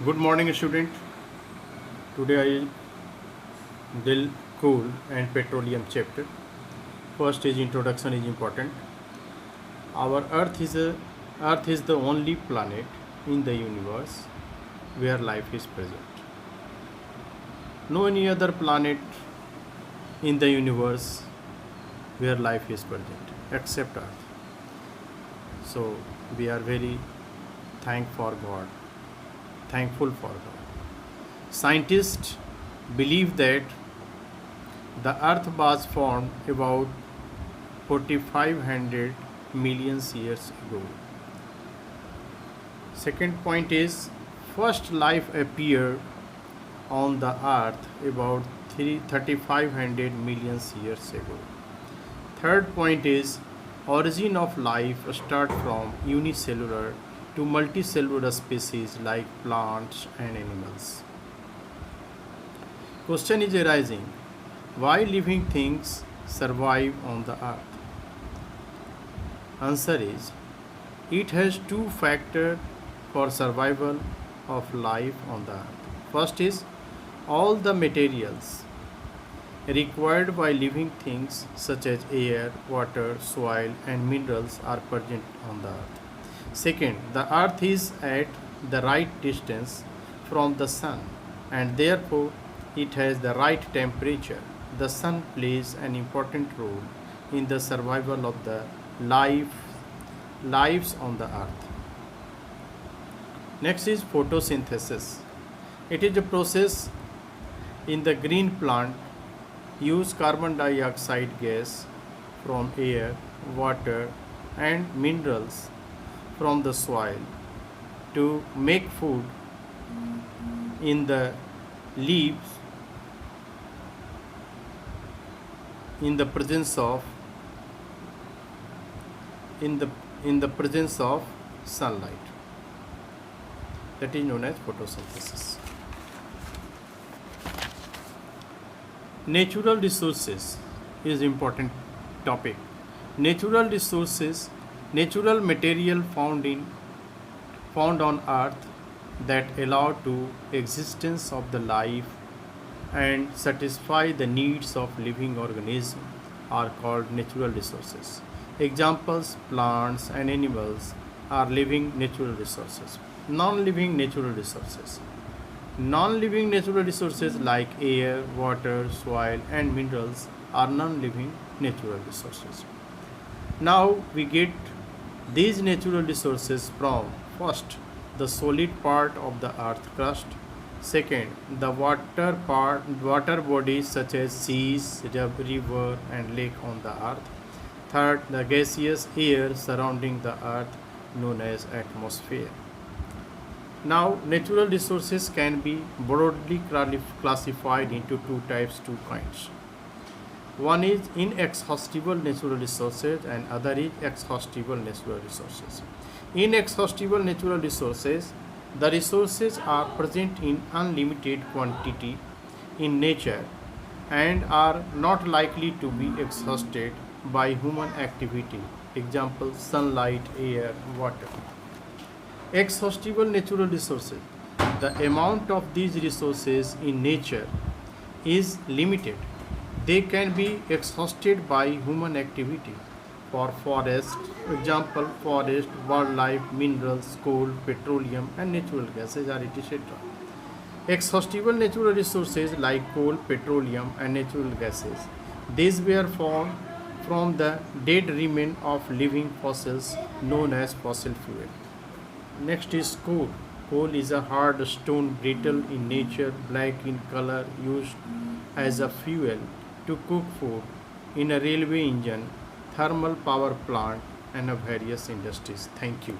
Good morning, student. Today I will coal and petroleum chapter. First is introduction is important. Our Earth is the only planet in the universe where life is present. No any other planet in the universe where life is present except Earth. So we are very thankful for God. Scientists believe that the Earth was formed about 4500 million years ago. Second point is first life appeared on the Earth about 3500 million years ago. Third point is origin of life start from unicellular to multicellular species like plants and animals. Question is arising, why living things survive on the earth? Answer is, it has two factors for survival of life on the earth. First is, all the materials required by living things such as air, water, soil and minerals are present on the earth. Second, the earth is at the right distance from the sun and therefore it has the right temperature. The sun plays an important role in the survival of the lives on the earth. Next is photosynthesis. It is a process in the green plant use carbon dioxide gas from air, water and minerals from the soil to make food in the leaves in the presence of sunlight. That is known as photosynthesis. Natural resources is important topic. Natural resources, natural material found on earth that allow to existence of the life and satisfy the needs of living organisms are called natural resources. Examples, plants and animals are living natural resources. Non-living natural resources. Non-living natural resources like air, water, soil and minerals are non-living natural resources. Now we get these natural resources from first, the solid part of the earth crust. Second, the water bodies such as seas, river and lake on the earth. Third, the gaseous air surrounding the earth known as atmosphere. Now, natural resources can be broadly classified into two kinds. One is inexhaustible natural resources and other is exhaustible natural resources. Inexhaustible natural resources, the resources are present in unlimited quantity in nature and are not likely to be exhausted by human activity. Example, sunlight, air, water. Exhaustible natural resources, the amount of these resources in nature is limited. They can be exhausted by human activity. For forest, example, forest, wildlife, minerals, coal, petroleum and natural gases are etc. Exhaustible natural resources like coal, petroleum and natural gases, these were formed from the dead remains of living fossils known as fossil fuel. Next is coal. Coal is a hard stone, brittle in nature, black in color, used as a fuel to cook food in a railway engine, thermal power plant and various industries. Thank you.